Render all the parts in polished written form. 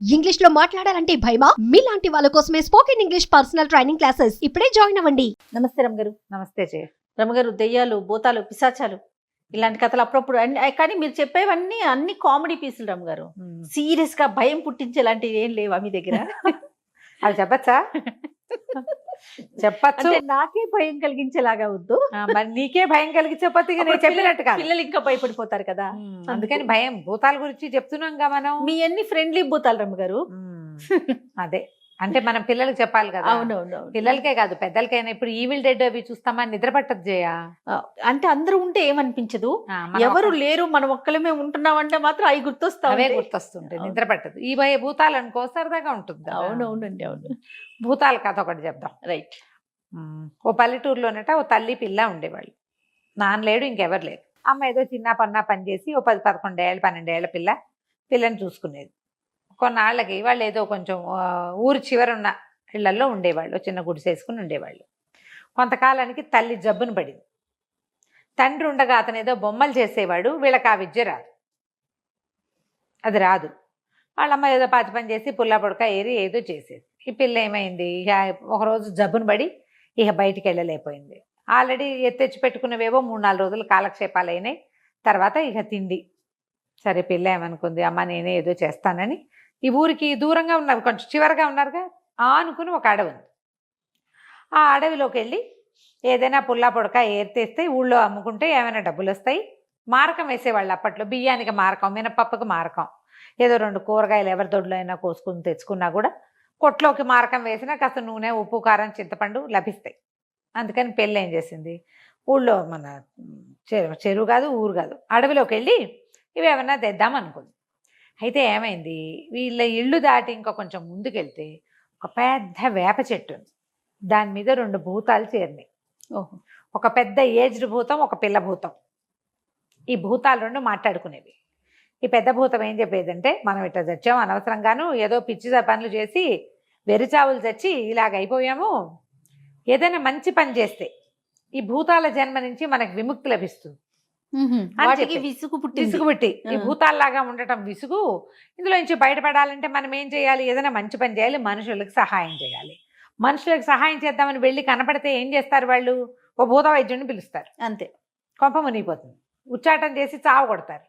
English లో మాట్లాడాలంటే భయమా? మీలాంటి వాళ్ళ కోసమే spoken English personal training classes ఇప్పుడే జాయిన్ అవ్వండి. నమస్తే రమగారు. నమస్తే జయ. రమగారు, దెయ్యాలు, భూతాలు, పిశాచాలు ఇలాంటి కథలు అప్పుడప్పుడు కానీ మీరు చెప్పేవన్నీ అన్ని కామెడీ పీసులు రమగారు. సీరియస్ గా భయం పుట్టించేలాంటివి ఏం లేవా మీ దగ్గర? అవి చెప్పచ్చా? చెప్పచ్చు. అంటే నాకే భయం కలిగించేలాగా వద్దు, మరి నీకే భయం కలిగించకపోతే ఇక నేను చెప్పినట్టు కాదు. పిల్లలు ఇంకా భయపడిపోతారు కదా. అందుకని భయం భూతాల గురించి చెప్తున్నాం కదా మనం. మీ అన్ని ఫ్రెండ్లీ భూతాలు రమగారు. అదే అంటే మనం పిల్లలకి చెప్పాలి కదా. అవునవును. పిల్లలకే కాదు పెద్దలకైనా. ఇప్పుడు ఈవిల్ డెడ్ అవి చూస్తామా, నిద్ర పట్టదు జయ. అంటే అందరూ ఉంటే ఏమనిపించదు, ఎవరు లేరు మనం ఒక్కలమే ఉంటున్నామంటే మాత్రం అవి అవే గుర్తొస్తుంటాయి, నిద్ర పట్టదు. ఈ భూతాలు అనుకో సరదాగా ఉంటుంది. అవునవునండి, అవును. భూతాల కథ ఒకటి చెప్దాం. రైట్. ఓ పల్లెటూరులోనట ఓ తల్లి పిల్ల ఉండేవాళ్ళు. నాన్న లేడు, ఇంకెవరు లేరు. అమ్మ ఏదో చిన్న పని చేసి ఓ 10-11 ఏళ్ళ 12 ఏళ్ల పిల్లని చూసుకునేది. కొన్నాళ్ళకి వాళ్ళు ఏదో కొంచెం ఊరు చివరున్న ఇళ్లలో ఉండేవాళ్ళు, చిన్న గుడిసేసుకుని ఉండేవాళ్ళు. కొంతకాలానికి తల్లి జబ్బును పడింది. తండ్రి ఉండగా అతను ఏదో బొమ్మలు చేసేవాడు. వీళ్ళకి ఆ విద్య రాదు, అది రాదు. వాళ్ళమ్మ ఏదో పాచి పని చేసి పుల్లా పొడక ఏరి ఏదో చేసేది. ఈ పిల్ల ఏమైంది, ఇక ఒకరోజు జబ్బును పడి ఇక బయటికి వెళ్ళలేకపోయింది. ఆల్రెడీ తెచ్చి పెట్టుకున్నవేవో 3-4 రోజులు కాలక్షేపాలు అయినాయి. తర్వాత ఇక తిండి. సరే పిల్ల ఏమనుకుంది, అమ్మ నేనే ఏదో చేస్తానని ఈ ఊరికి దూరంగా ఉన్నారు, కొంచెం చివరగా ఉన్నారుగా, అనుకుని ఒక అడవి ఉంది. ఆ అడవిలోకి వెళ్ళి ఏదైనా పుల్లా పొడక ఏరితేస్తే ఊళ్ళో అమ్ముకుంటే ఏమైనా డబ్బులు వస్తాయి. మారకం వేసేవాళ్ళు అప్పట్లో. బియ్యానికి మారకం, మినపప్పుకి మారకం, ఏదో 2 కూరగాయలు ఎవరి దొడ్లో అయినా కోసుకుని తెచ్చుకున్నా కూడా కొట్లోకి మారకం వేసినా కాస్త నూనె, ఉప్పు, కారం, చింతపండు లభిస్తాయి. అందుకని పెళ్ళి ఏం చేసింది, ఊళ్ళో మన చెరువు కాదు ఊరు కాదు అడవిలోకి వెళ్ళి ఇవి ఏమన్నా తెద్దాం అనుకుంది. అయితే ఏమైంది, వీళ్ళ ఇళ్ళు దాటి ఇంకా కొంచెం ముందుకెళ్తే ఒక పెద్ద వేప చెట్టు ఉంది. దాని మీద 2 భూతాలు చేరినాయి. ఒక పెద్ద ఏజ్డ్ భూతం, ఒక పిల్ల భూతం. ఈ భూతాలు 2 మాట్లాడుకునేవి. ఈ పెద్ద భూతం ఏం చెప్పేదంటే, మనం ఇట్లా చచ్చాము అనవసరంగాను, ఏదో పిచ్చి పనులు చేసి వెరిచావులు చచ్చి ఇలాగ అయిపోయాము. ఏదైనా మంచి పని చేస్తే ఈ భూతాల జన్మ నుంచి మనకు విముక్తి లభిస్తుంది. విసుగు పుట్టి ఈ భూతాల్లాగా ఉండటం విసుగు. ఇందులో నుంచి బయటపడాలంటే మనం ఏం చేయాలి, ఏదైనా మంచి పని చేయాలి, మనుషులకు సహాయం చేయాలి. మనుషులకు సహాయం చేద్దామని వెళ్ళి కనపడితే ఏం చేస్తారు వాళ్ళు, ఓ భూత వైద్యుడిని పిలుస్తారు. అంతే, కొంప మునిగిపోతుంది. ఉచ్చాటం చేసి చావు కొడతారు.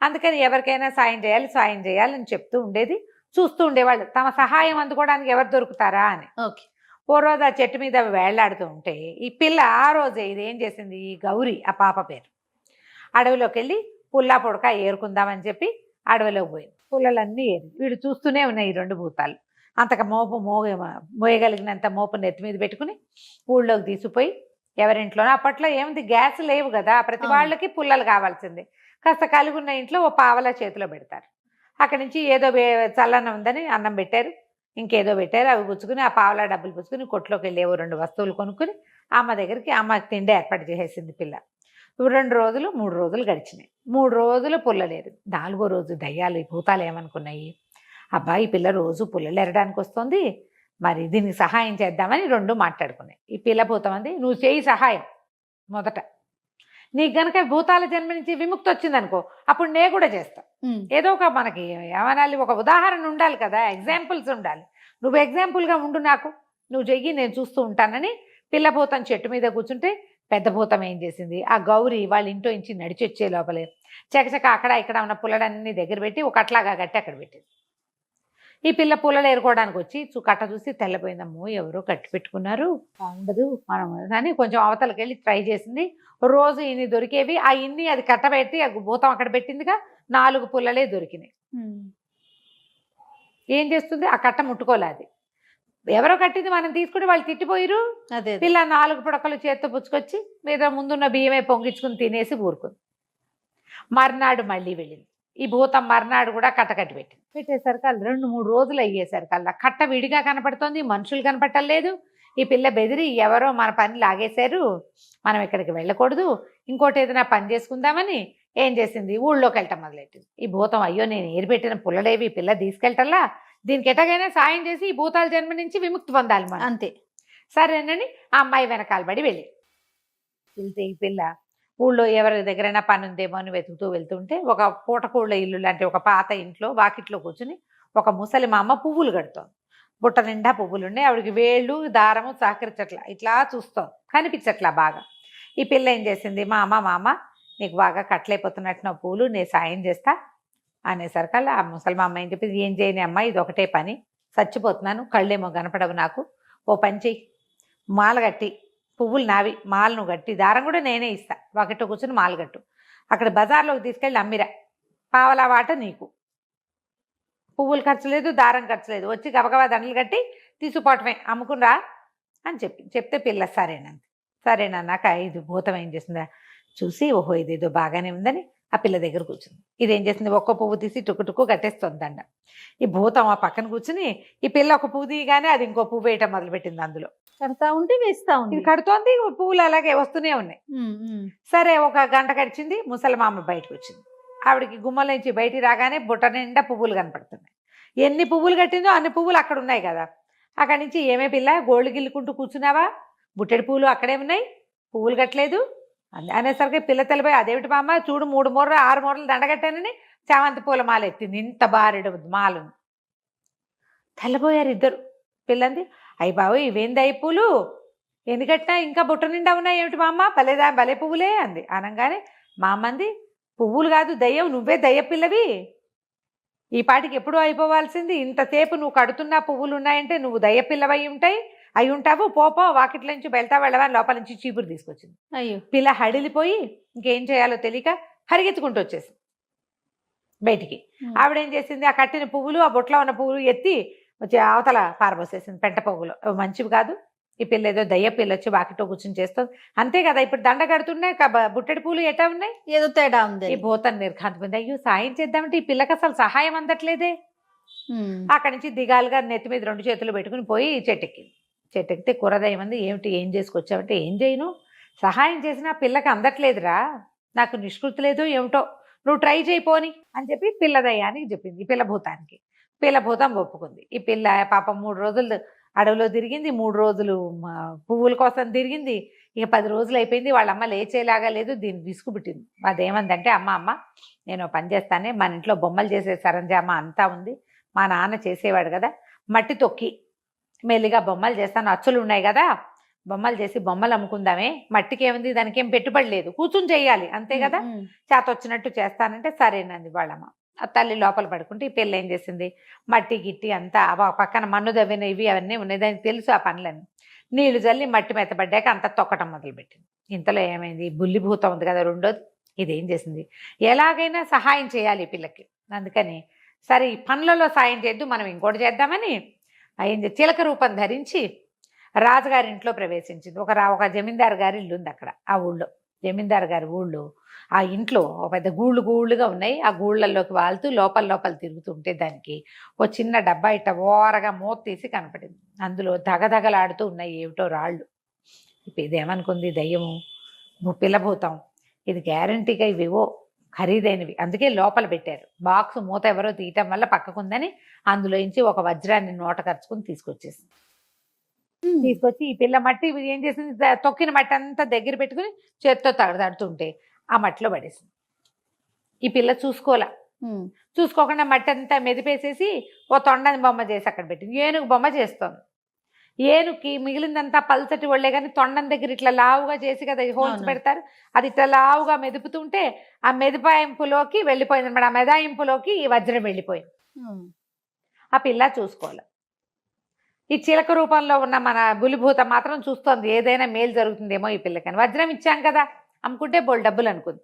అందుకని ఎవరికైనా సాయం చేయాలి అని చెప్తూ ఉండేది. చూస్తూ ఉండేవాళ్ళు తమ సహాయం అందుకోవడానికి ఎవరు దొరుకుతారా అని. ఓకే. ఓ రోజు ఆ చెట్టు మీద వేళ్లాడుతూ ఉంటే ఈ పిల్ల ఆ రోజే ఇదేం చేసింది, ఈ గౌరి ఆ పాప పేరు, అడవిలోకి వెళ్ళి పుల్లా పొడక ఏరుకుందామని చెప్పి అడవిలోకి పోయింది. పుల్లలన్నీ ఏరి వీడు చూస్తూనే ఉన్నాయి ఈ 2 భూతాలు. అంతక మోయగలిగినంత మోపు నెత్తి మీద పెట్టుకుని ఊళ్ళోకి తీసుకుపోయి ఎవరింట్లోనో, అప్పట్లో ఏముంది గ్యాస్ లేవు కదా, ప్రతి వాళ్ళకి పుల్లలు కావాల్సిందే, కాస్త కలుగున్న ఇంట్లో ఓ పావలా చేతిలో పెడతారు. అక్కడి నుంచి ఏదో చల్లనం ఉందని అన్నం పెట్టారు, ఇంకేదో పెట్టారు. అవి పుచ్చుకుని ఆ పావలా డబ్బులు పుచ్చుకుని కొట్లోకి వెళ్ళి 2 వస్తువులు కొనుక్కుని అమ్మ దగ్గరికి అమ్మ తిండి ఏర్పాటు చేసేసింది పిల్ల. 2 రోజులు 3 రోజులు గడిచినాయి. 3 రోజులు పుల్లలేదు. 4వ రోజు దయ్యాలు ఈ భూతాలు ఏమనుకున్నాయి, అబ్బాయి ఈ పిల్ల రోజు పుల్లలు ఎరడానికి వస్తుంది, మరి దీనికి సహాయం చేద్దామని 2 మాట్లాడుకున్నాయి. ఈ పిల్ల భూతం అంది, నువ్వు చేయి సహాయం, మొదట నీకు గనక భూతాల జన్మ నుంచి విముక్తి వచ్చిందనుకో అప్పుడు నేను కూడా చేస్తా. ఏదో ఒక మనకి ఏమనాలి, ఒక ఉదాహరణ ఉండాలి కదా, ఎగ్జాంపుల్స్ ఉండాలి. నువ్వు ఎగ్జాంపుల్గా ఉండు, నాకు నువ్వు చెయ్యి, నేను చూస్తూ ఉంటానని పిల్ల భూతం చెట్టు మీద కూర్చుంటే పెద్ద భూతం ఏం చేసింది, ఆ గౌరి వాళ్ళ ఇంట్లో నుంచి నడిచి వచ్చే లోపలే చకచక అక్కడ ఇక్కడ ఉన్న పుల్లలన్నీ దగ్గర పెట్టి ఒక అట్లాగా కట్టి అక్కడ పెట్టింది. ఈ పిల్ల పుల్లలు ఏరుకోవడానికి వచ్చి కట్ట చూసి తెల్లపోయిందమ్మో, ఎవరో కట్టి పెట్టుకున్నారు, ఉండదు మనం అని కొంచెం అవతలకి వెళ్ళి ట్రై చేసింది. రోజు ఇన్ని దొరికేవి, ఆ ఇన్ని అది కట్టబెట్టి ఆ భూతం అక్కడ పెట్టిందిగా, 4 పుల్లలే దొరికినాయి. ఏం చేస్తుంది, ఆ కట్ట ముట్టుకోలేదు. ఎవరో కట్టింది మనం తీసుకుని వాళ్ళు తిట్టిపోయిరు. పిల్ల 4 పుడకలు చేత్తో పుచ్చుకొచ్చి మీద ముందున్న బియ్యమే పొంగించుకుని తినేసి ఊరుకుంది. మర్నాడు మళ్ళీ వెళ్ళింది. ఈ భూతం మర్నాడు కూడా కట్ట కట్టి పెట్టేసరికి 2-3 రోజులు అయ్యేసరికి అలా కట్ట విడిగా కనపడుతోంది, మనుషులు కనపట్టలేదు. ఈ పిల్ల బెదిరి ఎవరో మన పని లాగేశారు, మనం ఇక్కడికి వెళ్ళకూడదు, ఇంకోటి ఏదైనా పని చేసుకుందామని ఏం చేసింది, ఊళ్ళోకి వెళ్ళటం మొదలెట్టింది. ఈ భూతం అయ్యో నేను ఏరిపెట్టిన పుల్లలేవి పిల్ల తీసుకెళ్ళటల్లా, దీనికి ఎటగైనా సాయం చేసి ఈ భూతాల జన్మ నుంచి విముక్తి పొందాలి మనం. అంతే సరేనని ఆ అమ్మాయి వెనకాలబడి వెళ్తే ఈ పిల్ల ఊళ్ళో ఎవరి దగ్గరైనా పని ఉందేమో అని వెతుకుతూ వెళ్తుంటే ఒక పూటకూళ్ళ ఇల్లు లాంటి ఒక పాత ఇంట్లో వాకిట్లో కూర్చుని ఒక ముసలి మా అమ్మ పువ్వులు కడుతోంది. బుట్ట నిండా పువ్వులు ఉన్నాయి. ఆవిడకి వేళ్ళు దారము సహకరించట్లా, ఇట్లా చూస్తాం, కనిపించట్లా బాగా. ఈ పిల్ల ఏం చేసింది, మా అమ్మ నీకు బాగా కట్లైపోతున్నట్టు నా పూలు నేను సాయం చేస్తా అనేసరికల్లా ఆ ముసలి మా అమ్మ ఏం చెప్పింది, ఏం చేయని అమ్మ, ఇది ఒకటే పని, చచ్చిపోతున్నాను, కళ్ళేమో కనపడవు నాకు, ఓ పని చెయ్యి, మాల కట్టి, పువ్వులు నావి, మాలను కట్టి దారం కూడా నేనే ఇస్తా, ఒకటి కూర్చుని మాల కట్టు, అక్కడ బజార్లోకి తీసుకెళ్ళి అమ్మిరా, పావలా వాట నీకు, పువ్వులు ఖర్చు లేదు, దారం ఖర్చు లేదు, వచ్చి గబగబా దండలు కట్టి తీసుకుపోవటమే, అమ్ముకునిరా అని చెప్తే పిల్ల సరేనన్నాక ఇది భూతం ఏం చేసిందా చూసి, ఓహో ఇదేదో బాగానే ఉందని ఆ పిల్ల దగ్గర కూర్చుంది. ఇదేం చేసింది, ఒక్క పువ్వు తీసి టుక్కు కట్టేస్తుంది దండ. ఈ భూతం ఆ పక్కన కూర్చుని ఈ పిల్ల ఒక పువ్వు తీయగానే అది ఇంకో పువ్వు వేయటం మొదలుపెట్టింది. అందులో కడతా ఉంటే వేస్తా ఉంది, ఇది కడుతోంది, పువ్వులు అలాగే వస్తూనే ఉన్నాయి. సరే ఒక గంట గడిచింది, ముసలి మామ బయటకు వచ్చింది. ఆవిడకి గుమ్మల నుంచి బయటికి రాగానే బుట్ట నిండా పువ్వులు కనపడుతున్నాయి. ఎన్ని పువ్వులు కట్టిందో అన్ని పువ్వులు అక్కడ ఉన్నాయి కదా. అక్కడి నుంచి ఏమే పిల్ల గోళ్ళు గిల్లుకుంటూ కూర్చున్నావా, బుట్టెడి పువ్వులు అక్కడే ఉన్నాయి, పువ్వులు కట్టలేదు అనేసరికి పిల్ల తెలిపోయి, అదేమిటి మామ చూడు 3 మూరలు 6 మూరలు దండగట్టానని చామంతి పూల మాల ఎత్తింది, ఇంత బారెడు మాలను. తెల్లబోయారు ఇద్దరు. పిల్లంది, అయ్యి బాబు ఇవేంది అయ్యి పూలు, ఎన్ని కట్టినా ఇంకా బుట్ట నిండా ఉన్నాయి ఏమిటి మా అమ్మ, భలే పువ్వులే అంది. అనగానే మా అమ్మంది, పువ్వులు కాదు దయ్యం, నువ్వే దయ్య పిల్లవి, ఈ పాటికి ఎప్పుడూ అయిపోవాల్సింది, ఇంతసేపు నువ్వు కడుతున్నా పువ్వులు ఉన్నాయంటే నువ్వు దయ్య పిల్లవై అయి ఉంటావు, పోపో వాకిట్ల నుంచి వెళ్ళవా లోపల నుంచి చీపురు తీసుకొచ్చింది. అయ్యో, పిల్ల హడిలిపోయి ఇంకేం చేయాలో తెలియక పరిగెత్తుకుంటూ వచ్చేసింది బయటికి. ఆవిడేం చేసింది, ఆ కట్టిన పువ్వులు ఆ బొట్లో ఉన్న పువ్వులు ఎత్తి వచ్చి అవతల పారబోసేసింది పెంట పువ్వులు. మంచివి కాదు, ఈ పిల్ల ఏదో దయ్య పిల్ల వచ్చి వాకిట్లో కూర్చొని చేస్తుంది అంతే కదా. ఇప్పుడు దండ కడుతున్నాయి, బుట్టడి పూలు ఎట్టా ఉన్నాయి, ఏదో తేడా ఉంది. ఈ భూతాన్ని నిర్ఘాంతపోయింది. అయ్యో సాయం చేద్దామంటే ఈ పిల్లకి అసలు సహాయం అందట్లేదే. అక్కడి నుంచి దిగాలుగా నెత్తి మీద 2 చేతులు పెట్టుకుని పోయి చెట్టెక్కితే కూరదయ్యం అంది, ఏం చేసుకొచ్చావంటే, ఏం చేయను, సహాయం చేసినా పిల్లకి అందట్లేదురా, నాకు నిష్కృతి లేదు ఏమిటో, నువ్వు ట్రై చేయిపోని అని చెప్పి పిల్ల దయ్యానికి చెప్పింది. ఈ పిల్ల భూతానికి. పిల్ల భూతం ఒప్పుకుంది. ఈ పిల్ల పాపం 3 రోజులు అడవిలో తిరిగింది, 3 రోజులు పువ్వుల కోసం తిరిగింది. ఇక 10 రోజులు అయిపోయింది, వాళ్ళ అమ్మ లేచేలాగా లేదు, దీన్ని విసుగుబుట్టింది. అదేమందంటే, అమ్మ నేను పని చేస్తానే, మన ఇంట్లో బొమ్మలు చేసే సరంజామా అంతా ఉంది, మా నాన్న చేసేవాడు కదా, మట్టి తొక్కి మెల్లిగా బొమ్మలు చేస్తాను, అచ్చులు ఉన్నాయి కదా, బొమ్మలు చేసి బొమ్మలు అమ్ముకుందామే, మట్టికి ఏముంది, దానికి ఏం పెట్టుబడి లేదు, కూర్చుని చెయ్యాలి అంతే కదా, చేతొచ్చినట్టు చేస్తానంటే సరేనంది వాళ్ళమ్మ. ఆ తల్లి లోపల పడుకుంటే ఈ పిల్ల ఏం చేసింది, మట్టి గిట్టి అంతా పక్కన మన్ను దవ్విన ఇవి అవన్నీ ఉన్నాయి, దానికి తెలుసు ఆ పనులన్నీ, నీళ్లు జల్లి మట్టి మెత్తబడ్డాక అంతా తొక్కటం మొదలుపెట్టింది. ఇంతలో ఏమైంది, బుల్లి భూతం ఉంది కదా రెండోది, ఇదేం చేసింది, ఎలాగైనా సహాయం చేయాలి ఈ పిల్లకి, అందుకని సరే ఈ పనులలో సాయం చేద్దు, మనం ఇంకోటి చేద్దామని అయింది. చిలక రూపం ధరించి రాజుగారి ఇంట్లో ప్రవేశించింది. ఒక జమీందారు గారి ఇల్లు ఉంది అక్కడ, ఆ ఊళ్ళో జమీందారు గారి ఊళ్ళో ఆ ఇంట్లో ఒక పెద్ద గూళ్ళుగా ఉన్నాయి. ఆ గూళ్ళల్లోకి వాళ్తూ లోపల తిరుగుతుంటే దానికి ఒక చిన్న డబ్బా ఇట్ట ఓరగా మూత తీసి కనపడింది. అందులో దగదగలాడుతూ ఉన్నాయి ఏమిటో రాళ్ళు. ఇదేమనుకుంది, దయ్యము పిల్లభూతం, ఇది గ్యారంటీగా ఇవివో ఖరీదైనవి, అందుకే లోపల పెట్టారు. బాక్స్ మూత ఎవరో తీయటం వల్ల పక్కకుందని అందులోంచి ఒక వజ్రాన్ని నోట ఖర్చుకుని తీసుకొచ్చేసింది. తీసుకొచ్చి ఈ పిల్ల మట్టి ఏం చేసింది, తొక్కిన మట్టి అంతా దగ్గర పెట్టుకుని చేత్తో తడుతుంటే ఆ మట్టిలో పడేసింది. ఈ పిల్ల చూసుకోకుండా మట్టి అంతా మెదిపేసేసి ఓ తొండని బొమ్మ చేసి అక్కడ పెట్టింది. ఏనుగు బొమ్మ చేస్తోంది. ఏనుగుకి మిగిలిందంతా పల్చటి ఒళ్ళే కానీ తొండం దగ్గర ఇట్లా లావుగా చేసి కదా హోల్స్ పెడతారు, అది ఇట్లా లావుగా మెదుపుతుంటే ఆ మెదిపాయింపులోకి వెళ్ళిపోయింది అనమాట. ఆ మెదాయింపులోకి ఈ వజ్రం వెళ్ళిపోయింది. ఆ పిల్ల చూసుకోవాలి. ఈ చిలక రూపంలో ఉన్న మన బులిభూతం మాత్రం చూస్తోంది, ఏదైనా మేలు జరుగుతుందేమో ఈ పిల్లకని. వజ్రం ఇచ్చాం కదా అమ్ముకుంటే బోల్ డబ్బులు అనుకుంది,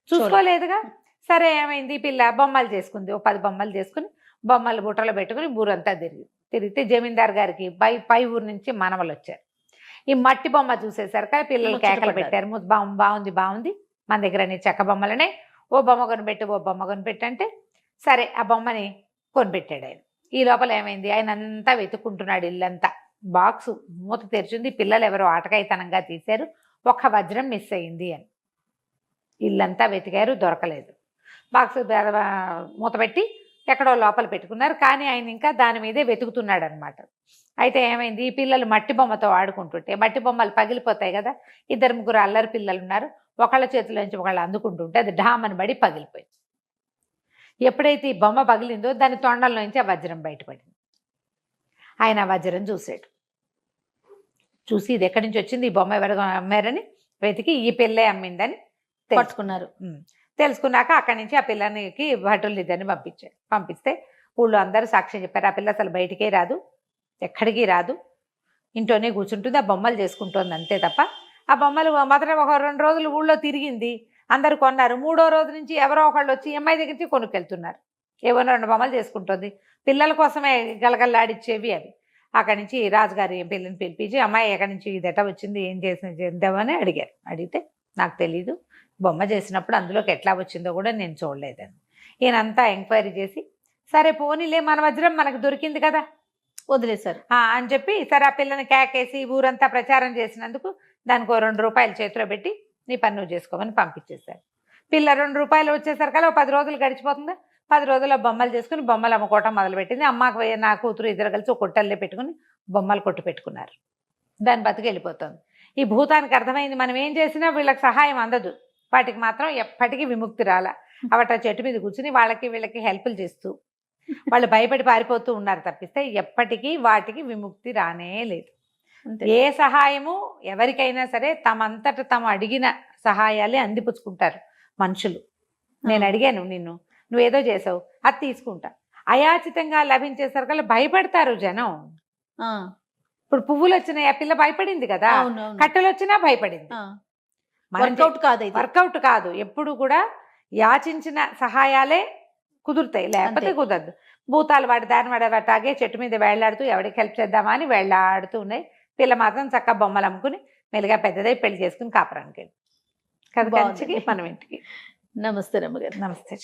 చూసుకోలేదుగా. సరే ఏమైంది, ఈ పిల్ల బొమ్మలు చేసుకుంది. ఓ 10 బొమ్మలు చేసుకుని బొమ్మలు బుట్టలో పెట్టుకుని ఊరంతా తిరిగితే జమీందార్ గారికి పై ఊరు నుంచి మనవలు వచ్చారు. ఈ మట్టి బొమ్మ చూసేసరికి పిల్లలు కేకలు పెట్టారు, బాగుంది మన దగ్గర అన్ని చెక్క బొమ్మలనే, ఓ బొమ్మ కొనిపెట్టు అంటే సరే ఆ బొమ్మని కొనిపెట్టాడు ఆయన. ఈ లోపల ఏమైంది, ఆయన అంతా వెతుక్కుంటున్నాడు ఇల్లంతా. బాక్సు మూత తెరిచింది, పిల్లలు ఎవరో ఆటకాయితనంగా తీశారు, ఒక్క వజ్రం మిస్ అయింది అని. ఇల్లంతా వెతికారు, దొరకలేదు. బాక్స్ మూత పెట్టి ఎక్కడో లోపల పెట్టుకున్నారు, కానీ ఆయన ఇంకా దాని మీదే వెతుకుతున్నాడు అనమాట. అయితే ఏమైంది, ఈ పిల్లలు మట్టి బొమ్మతో ఆడుకుంటుంటే మట్టి బొమ్మలు పగిలిపోతాయి కదా, 2-3 అల్లరి పిల్లలు ఉన్నారు, ఒకళ్ళ చేతిలోంచి ఒకళ్ళు అందుకుంటుంటే అది ఢామని పడి పగిలిపోయింది. ఎప్పుడైతే ఈ బొమ్మ పగిలిందో దాని తొండల్లోంచి ఆ వజ్రం బయటపడింది. ఆయన ఆ వజ్రం చూశాడు. చూసి ఇది ఎక్కడి నుంచి వచ్చింది, ఈ బొమ్మ ఎవరు అమ్మారని వెతికి ఈ పిల్లే అమ్మిందని పట్టుకున్నారు. తెలుసుకున్నాక అక్కడి నుంచి ఆ పిల్లనికి భటులు ఇద్దరిని పంపిస్తే ఊళ్ళో అందరూ సాక్ష్యం చెప్పారు. ఆ పిల్ల అసలు బయటికే రాదు, ఎక్కడికి రాదు, ఇంట్లోనే కూర్చుంటుంది, ఆ బొమ్మలు చేసుకుంటుంది అంతే తప్ప. ఆ బొమ్మలు మొదట ఒక 2 రోజులు ఊళ్ళో తిరిగింది, అందరు కొన్నారు. 3వ రోజు నుంచి ఎవరో ఒకళ్ళు వచ్చి అమ్మాయి దగ్గర నుంచి కొనుక్కెళ్తున్నారు. ఏవో 2 బొమ్మలు చేసుకుంటుంది, పిల్లల కోసమే గలగల్లాడిచ్చేవి అవి. అక్కడి నుంచి రాజుగారి పిల్లని పిలిపించి అమ్మాయి ఎక్కడి నుంచి ఇదట వచ్చింది, ఏం చేద్దామని అడిగారు. అడిగితే నాకు తెలీదు, బొమ్మ చేసినప్పుడు అందులోకి ఎట్లా వచ్చిందో కూడా నేను చూడలేదని. ఈయనంతా ఎంక్వైరీ చేసి సరే పోనీలే మన వజ్రం మనకు దొరికింది కదా వదిలేశారు అని చెప్పి సరే ఆ పిల్లని కేకేసి ఊరంతా ప్రచారం చేసినందుకు దానికి 2 రూపాయలు చేతిలో పెట్టి నీ పని నువ్వు చేసుకోమని పంపించేశారు. పిల్ల 2 రూపాయలు వచ్చేసరికల్లా 10 రోజులు గడిచిపోతుందా, 10 రోజుల్లో బొమ్మలు చేసుకుని బొమ్మలు అమ్ముకోవటం మొదలుపెట్టింది. అమ్మకు నా కూతురు ఇద్దరు కలిసి ఒక కొట్టల్లే పెట్టుకుని బొమ్మలు కొట్టు పెట్టుకున్నారు. దాని బతుకు వెళ్ళిపోతుంది. ఈ భూతానికి అర్థమైంది మనం ఏం చేసినా వీళ్ళకి సహాయం అందదు, వాటికి మాత్రం ఎప్పటికీ విముక్తి రాల. అవట చెట్టు మీద కూర్చుని వాళ్ళకి వీళ్ళకి హెల్ప్లు చేస్తూ వాళ్ళు భయపడి పారిపోతూ ఉన్నారు తప్పిస్తే ఎప్పటికీ వాటికి విముక్తి రానే లేదు. ఏ సహాయము ఎవరికైనా సరే తమంతట తాము అడిగిన సహాయాలే అందిపుచ్చుకుంటారు మనుషులు. నేను అడిగాను నిన్ను, నువ్వేదో చేసావు, అది తీసుకుంటా. అయాచితంగా లభించేసరికల్లా భయపడతారు జనం. ఇప్పుడు పువ్వులు వచ్చినాయి, ఆ పిల్ల భయపడింది కదా, కట్టెలు వచ్చినా భయపడింది. వర్కౌట్ కాదు, ఎప్పుడు కూడా యాచించిన సహాయాలే కుదురుతాయి, లేకపోతే కుదరదు. భూతాలు వాడి దాని వాడటాగే చెట్టు మీద వేళ్లాడుతూ ఎవరికి హెల్ప్ చేద్దామా అని వేళ్లాడుతూ ఉన్నాయి. పిల్ల మాత్రం చక్కగా బొమ్మలు అమ్ముకుని మెల్లిగా పెద్దదై పెళ్లి చేసుకుని కాపురానికి వెళ్ళి కదా, మనం ఇంటికి. నమస్తే రమ్మగారు. నమస్తే.